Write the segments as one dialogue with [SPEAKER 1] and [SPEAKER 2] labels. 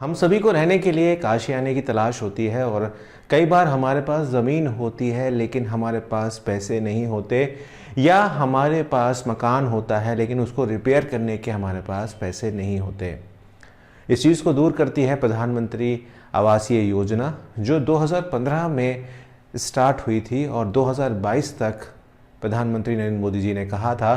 [SPEAKER 1] हम सभी को रहने के लिए एक आशियाने की तलाश होती है और कई बार हमारे पास ज़मीन होती है लेकिन हमारे पास पैसे नहीं होते, या हमारे पास मकान होता है लेकिन उसको रिपेयर करने के हमारे पास पैसे नहीं होते। इस चीज़ को दूर करती है प्रधानमंत्री आवासीय योजना, जो 2015 में स्टार्ट हुई थी और 2022 तक प्रधानमंत्री नरेंद्र मोदी जी ने कहा था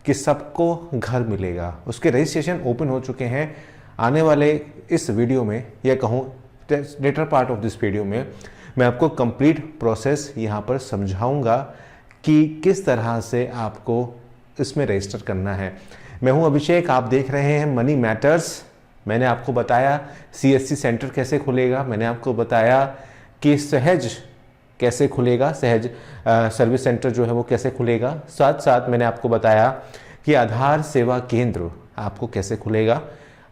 [SPEAKER 1] कि सबको घर मिलेगा। उसके रजिस्ट्रेशन ओपन हो चुके हैं। आने वाले इस वीडियो में, या कहूँ later part of this video में, मैं आपको कंप्लीट प्रोसेस यहाँ पर समझाऊंगा कि किस तरह से आपको इसमें रजिस्टर करना है। मैं हूँ अभिषेक, आप देख रहे हैं मनी मैटर्स। मैंने आपको बताया CSC सेंटर कैसे खुलेगा, मैंने आपको बताया कि सहज कैसे खुलेगा, सहज सर्विस सेंटर जो है वो कैसे खुलेगा। साथ साथ मैंने आपको बताया कि आधार सेवा केंद्र आपको कैसे खुलेगा।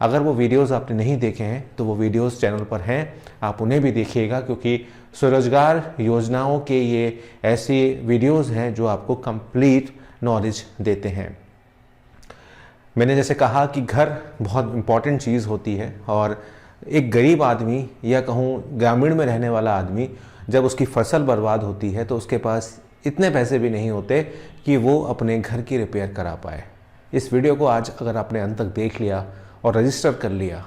[SPEAKER 1] अगर वो वीडियोस आपने नहीं देखे हैं तो वो वीडियोस चैनल पर हैं, आप उन्हें भी देखिएगा, क्योंकि स्वरोजगार योजनाओं के ये ऐसी वीडियोस हैं जो आपको कंप्लीट नॉलेज देते हैं। मैंने जैसे कहा कि घर बहुत इम्पॉर्टेंट चीज़ होती है, और एक गरीब आदमी या कहूँ ग्रामीण में रहने वाला आदमी जब उसकी फसल बर्बाद होती है तो उसके पास इतने पैसे भी नहीं होते कि वो अपने घर की रिपेयर करा पाए। इस वीडियो को आज अगर आपने अंत तक देख लिया और रजिस्टर कर लिया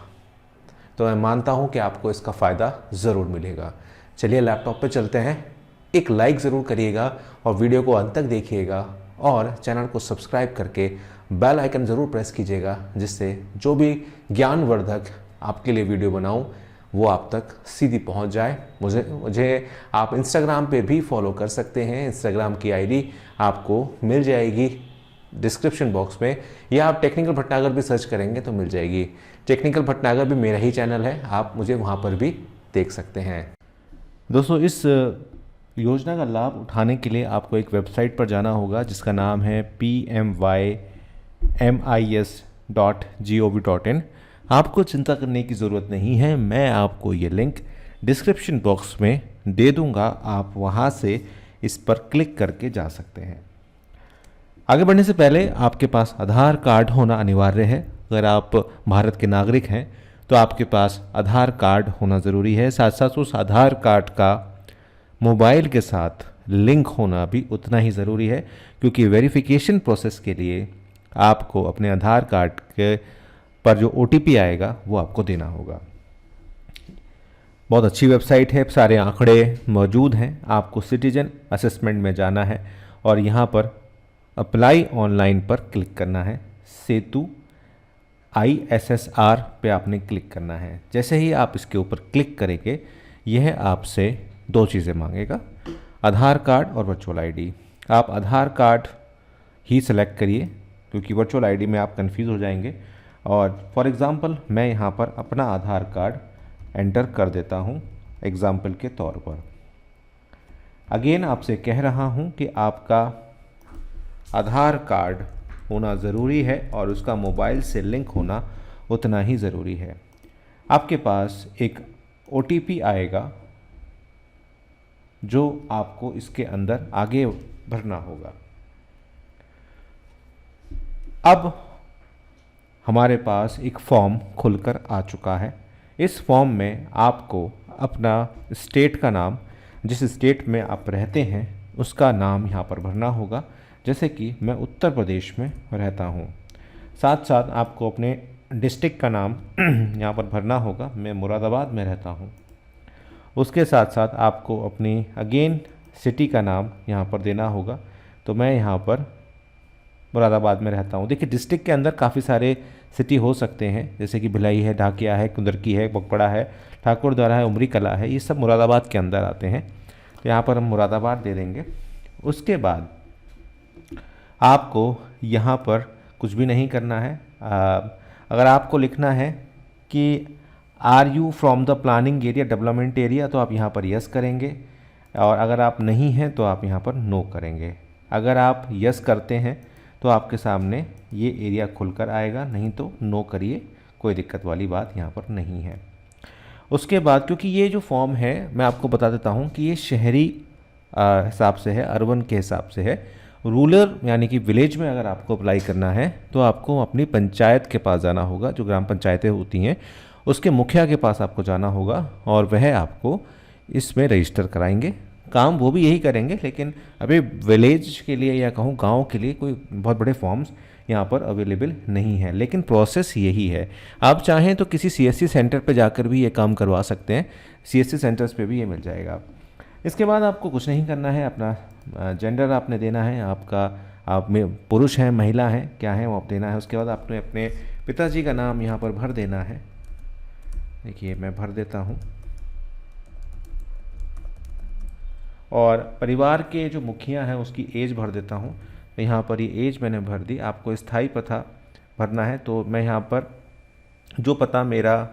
[SPEAKER 1] तो मैं मानता हूँ कि आपको इसका फ़ायदा ज़रूर मिलेगा। चलिए लैपटॉप पे चलते हैं। एक लाइक ज़रूर करिएगा और वीडियो को अंत तक देखिएगा, और चैनल को सब्सक्राइब करके बेल आइकन ज़रूर प्रेस कीजिएगा, जिससे जो भी ज्ञानवर्धक आपके लिए वीडियो बनाऊं वो आप तक सीधी पहुंच जाए। मुझे आप इंस्टाग्राम पे भी फॉलो कर सकते हैं। इंस्टाग्राम की आईडी आपको मिल जाएगी डिस्क्रिप्शन बॉक्स में, या आप टेक्निकल भटनागर भी सर्च करेंगे तो मिल जाएगी। टेक्निकल भटनागर भी मेरा ही चैनल है, आप मुझे वहाँ पर भी देख सकते हैं। दोस्तों, इस योजना का लाभ उठाने के लिए आपको एक वेबसाइट पर जाना होगा जिसका नाम है pmymis.gov.in। आपको चिंता करने की ज़रूरत नहीं है, मैं आपको ये लिंक डिस्क्रिप्शन बॉक्स में दे दूँगा, आप वहाँ से इस पर क्लिक करके जा सकते हैं। आगे बढ़ने से पहले आपके पास आधार कार्ड होना अनिवार्य है। अगर आप भारत के नागरिक हैं तो आपके पास आधार कार्ड होना ज़रूरी है। साथ साथ उस आधार कार्ड का मोबाइल के साथ लिंक होना भी उतना ही ज़रूरी है, क्योंकि वेरिफिकेशन प्रोसेस के लिए आपको अपने आधार कार्ड के पर जो OTP आएगा वो आपको देना होगा। बहुत अच्छी वेबसाइट है, सारे आंकड़े मौजूद हैं। आपको सिटीजन असेसमेंट में जाना है और यहाँ पर अप्लाई ऑनलाइन पर क्लिक करना है। सेतु ISSR पे आपने क्लिक करना है। जैसे ही आप इसके ऊपर क्लिक करेंगे, यह आपसे दो चीज़ें मांगेगा, आधार कार्ड और वर्चुअल ID। आप आधार कार्ड ही सेलेक्ट करिए, क्योंकि वर्चुअल ID में आप कंफ्यूज हो जाएंगे। और फॉर एग्ज़ाम्पल मैं यहाँ पर अपना आधार कार्ड एंटर कर देता हूँ एग्ज़ाम्पल के तौर पर। अगेन आपसे कह रहा हूँ कि आपका आधार कार्ड होना ज़रूरी है और उसका मोबाइल से लिंक होना उतना ही ज़रूरी है। आपके पास एक OTP आएगा जो आपको इसके अंदर आगे भरना होगा। अब हमारे पास एक फॉर्म खुलकर आ चुका है। इस फॉर्म में आपको अपना स्टेट का नाम, जिस स्टेट में आप रहते हैं उसका नाम यहाँ पर भरना होगा। जैसे कि मैं उत्तर प्रदेश में रहता हूँ। साथ साथ आपको अपने डिस्ट्रिक्ट का नाम यहाँ पर भरना होगा। मैं मुरादाबाद में रहता हूँ। उसके साथ साथ आपको अपनी अगेन सिटी का नाम यहाँ पर देना होगा। तो मैं यहाँ पर मुरादाबाद में रहता हूँ। देखिए, डिस्ट्रिक्ट के अंदर काफ़ी सारे सिटी हो सकते हैं, जैसे कि भिलाई है, ढाकिया है, कुंदरकी है, बगपड़ा है, ठाकुरद्वारा है, उमरी कला है, ये सब मुरादाबाद के अंदर आते हैं। तो यहाँ पर हम मुरादाबाद दे देंगे। उसके बाद आपको यहाँ पर कुछ भी नहीं करना है। अगर आपको लिखना है कि are you from the planning area, development area, तो आप यहाँ पर यस करेंगे, और अगर आप नहीं हैं तो आप यहाँ पर नो करेंगे। अगर आप यस करते हैं तो आपके सामने ये एरिया खुलकर आएगा, नहीं तो नो करिए, कोई दिक्कत वाली बात यहाँ पर नहीं है। उसके बाद, क्योंकि ये जो फॉर्म है मैं आपको बता देता हूँ कि ये शहरी हिसाब से है, अर्बन के हिसाब से है। रूरल यानी कि विलेज में अगर आपको अप्लाई करना है तो आपको अपनी पंचायत के पास जाना होगा, जो ग्राम पंचायतें होती हैं उसके मुखिया के पास आपको जाना होगा और वह आपको इसमें रजिस्टर कराएंगे। काम वो भी यही करेंगे, लेकिन अभी विलेज के लिए या कहूँ गांव के लिए कोई बहुत बड़े फॉर्म्स यहाँ पर अवेलेबल नहीं है, लेकिन प्रोसेस यही है। आप चाहें तो किसी सीएससी सेंटर पे जाकर भी ये काम करवा सकते हैं, सीएससी सेंटर्स पे भी ये मिल जाएगा। इसके बाद आपको कुछ नहीं करना है, अपना जेंडर आपने देना है, आप में पुरुष हैं महिला हैं क्या है वो आप देना है। उसके बाद आपने अपने पिताजी का नाम यहाँ पर भर देना है। देखिए मैं भर देता हूँ, और परिवार के जो मुखिया हैं उसकी एज भर देता हूँ। तो यहाँ पर ये एज मैंने भर दी। आपको स्थायी पता भरना है, तो मैं यहाँ पर जो पता मेरा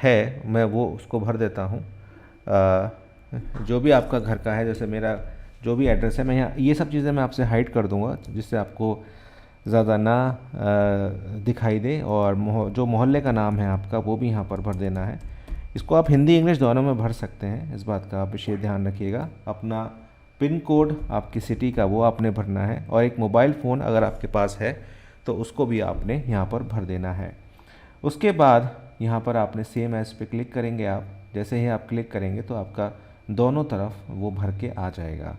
[SPEAKER 1] है मैं वो उसको भर देता हूँ। जो भी आपका घर का है, जैसे मेरा जो भी एड्रेस है, मैं यहाँ ये सब चीज़ें मैं आपसे हाइड कर दूँगा जिससे आपको ज़्यादा ना दिखाई दे। और जो मोहल्ले का नाम है आपका वो भी यहाँ पर भर देना है। इसको आप हिंदी इंग्लिश दोनों में भर सकते हैं, इस बात का आप विशेष ध्यान रखिएगा। अपना पिन कोड आपकी सिटी का वो आपने भरना है, और एक मोबाइल फ़ोन अगर आपके पास है तो उसको भी आपने यहाँ पर भर देना है। उसके बाद यहाँ पर आपने सेम एज पे क्लिक करेंगे। आप जैसे ही आप क्लिक करेंगे तो आपका दोनों तरफ वो भर के आ जाएगा।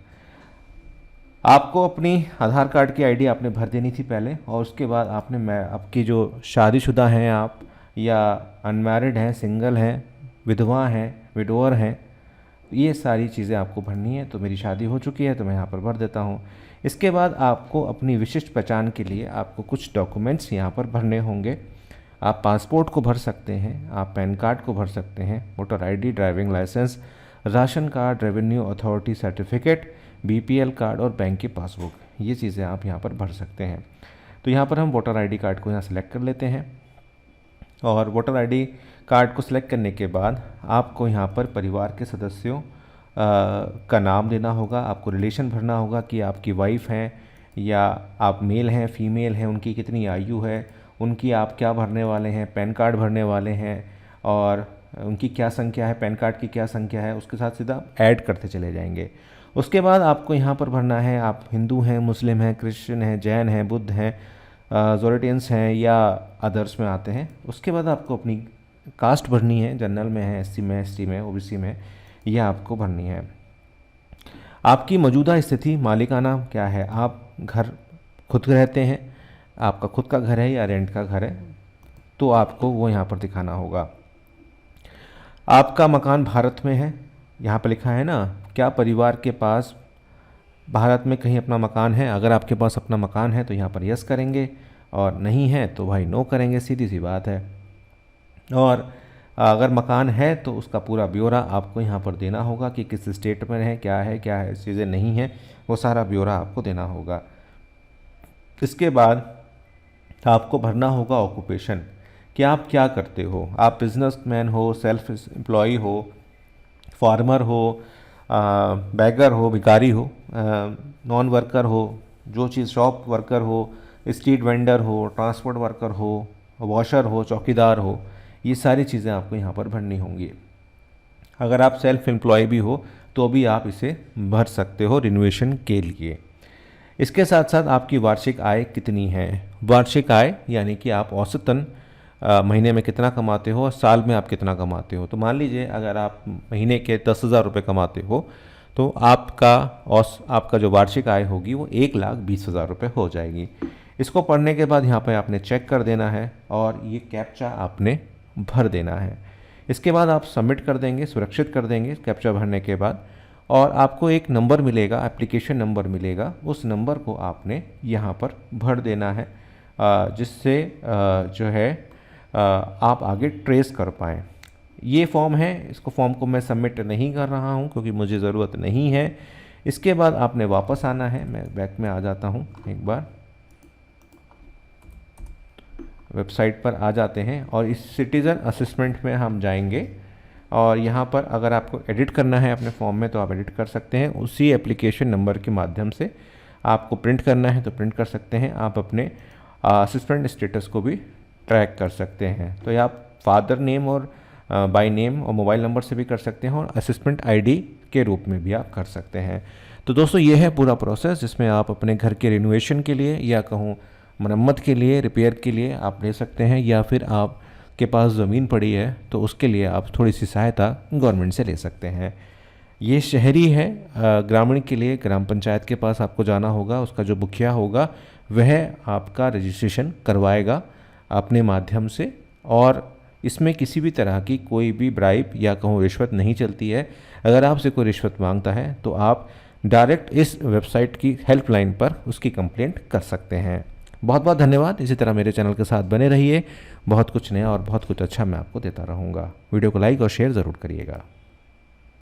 [SPEAKER 1] आपको अपनी आधार कार्ड की आईडी आपने भर देनी थी पहले, और उसके बाद आपने आपकी जो शादीशुदा हैं आप या अनमैरिड हैं, सिंगल हैं, विधवा हैं, विडोअर हैं, ये सारी चीज़ें आपको भरनी है। तो मेरी शादी हो चुकी है तो मैं यहाँ पर भर देता हूँ। इसके बाद आपको अपनी विशिष्ट पहचान के लिए आपको कुछ डॉक्यूमेंट्स यहाँ पर भरने होंगे। आप पासपोर्ट को भर सकते हैं, आप पैन कार्ड को भर सकते हैं, voter ID, driving licence, ration card, revenue authority certificate, BPL card और बैंक की पासबुक, ये चीज़ें आप यहाँ पर भर सकते हैं। तो यहाँ पर हम वोटर आईडी कार्ड को यहाँ सेलेक्ट कर लेते हैं, और वोटर आईडी कार्ड को सिलेक्ट करने के बाद आपको यहाँ पर परिवार के सदस्यों का नाम देना होगा। आपको रिलेशन भरना होगा कि आपकी वाइफ हैं या आप मेल हैं, फीमेल हैं, उनकी कितनी आयु है, उनकी आप क्या भरने वाले हैं, पैन कार्ड भरने वाले हैं, और उनकी क्या संख्या है, पैन कार्ड की क्या संख्या है, उसके साथ सीधा ऐड करते चले जाएंगे। उसके बाद आपको यहाँ पर भरना है आप हिंदू हैं, मुस्लिम हैं, क्रिश्चियन हैं, जैन हैं, बुद्ध हैं, जोरेटियंस हैं या अदर्स में आते हैं। उसके बाद आपको अपनी कास्ट भरनी है, जनरल में है, एससी में, एसटी में, ओबीसी में, यह आपको भरनी है। आपकी मौजूदा स्थिति, मालिकाना क्या है, आप घर खुद रहते हैं, आपका खुद का घर है या रेंट का घर है, तो आपको वो यहाँ पर दिखाना होगा। आपका मकान भारत में है, यहाँ पर लिखा है ना, क्या परिवार के पास भारत में कहीं अपना मकान है। अगर आपके पास अपना मकान है तो यहाँ पर यस करेंगे, और नहीं है तो भाई नो करेंगे, सीधी सी बात है। और अगर मकान है तो उसका पूरा ब्यौरा आपको यहाँ पर देना होगा कि किस स्टेट में है, क्या है चीज़ें नहीं हैं, वो सारा ब्यौरा आपको देना होगा। इसके बाद आपको भरना होगा ऑक्यूपेशन, कि आप क्या करते हो। आप बिजनेसमैन हो, सेल्फ एम्प्लॉय हो, फार्मर हो, बैगर हो, भिखारी हो, नॉन वर्कर हो, जो चीज़ शॉप वर्कर हो, स्ट्रीट वेंडर हो, ट्रांसपोर्ट वर्कर हो, वॉशर हो, चौकीदार हो, ये सारी चीज़ें आपको यहाँ पर भरनी होंगी। अगर आप सेल्फ एम्प्लॉय भी हो तो भी आप इसे भर सकते हो रिन्यूएशन के लिए। इसके साथ साथ आपकी वार्षिक आय कितनी है। वार्षिक आय यानी कि आप औसतन महीने में कितना कमाते हो और साल में आप कितना कमाते हो। तो मान लीजिए अगर आप महीने के 10,000 रुपये कमाते हो तो आपका जो वार्षिक आय होगी वो 1,20,000 रुपये हो जाएगी। इसको पढ़ने के बाद यहाँ पे आपने चेक कर देना है और ये कैप्चा आपने भर देना है। इसके बाद आप सबमिट कर देंगे, सुरक्षित कर देंगे कैप्चा भरने के बाद, और आपको एक नंबर मिलेगा, एप्लीकेशन नंबर मिलेगा। उस नंबर को आपने यहाँ पर भर देना है, जिससे जो है आप आगे ट्रेस कर पाएँ। ये फॉर्म है, इसको फॉर्म को मैं सबमिट नहीं कर रहा हूँ क्योंकि मुझे ज़रूरत नहीं है। इसके बाद आपने वापस आना है। मैं बैक में आ जाता हूँ, एक बार वेबसाइट पर आ जाते हैं और इस सिटीज़न असेसमेंट में हम जाएंगे, और यहाँ पर अगर आपको एडिट करना है अपने फॉर्म में तो आप एडिट कर सकते हैं। उसी एप्लीकेशन नंबर के माध्यम से आपको प्रिंट करना है तो प्रिंट कर सकते हैं। आप अपने असिस्टेंट स्टेटस को भी ट्रैक कर सकते हैं। तो आप फादर नेम और बाय नेम और मोबाइल नंबर से भी कर सकते हैं, और असिस्टेंट आईडी के रूप में भी आप कर सकते हैं। तो दोस्तों ये है पूरा प्रोसेस, जिसमें आप अपने घर के रिनोवेशन के लिए या कहूँ मरम्मत के लिए, रिपेयर के लिए आप ले सकते हैं, या फिर आप के पास ज़मीन पड़ी है तो उसके लिए आप थोड़ी सी सहायता गवर्नमेंट से ले सकते हैं। ये शहरी है, ग्रामीण के लिए ग्राम पंचायत के पास आपको जाना होगा, उसका जो मुखिया होगा वह आपका रजिस्ट्रेशन करवाएगा अपने माध्यम से, और इसमें किसी भी तरह की कोई भी ब्राइब या कहूँ रिश्वत नहीं चलती है। अगर आपसे कोई रिश्वत मांगता है तो आप डायरेक्ट इस वेबसाइट की हेल्पलाइन पर उसकी कंप्लेंट कर सकते हैं। बहुत बहुत धन्यवाद। इसी तरह मेरे चैनल के साथ बने रहिए, बहुत कुछ नया और बहुत कुछ अच्छा मैं आपको देता रहूँगा। वीडियो को लाइक और शेयर ज़रूर करिएगा।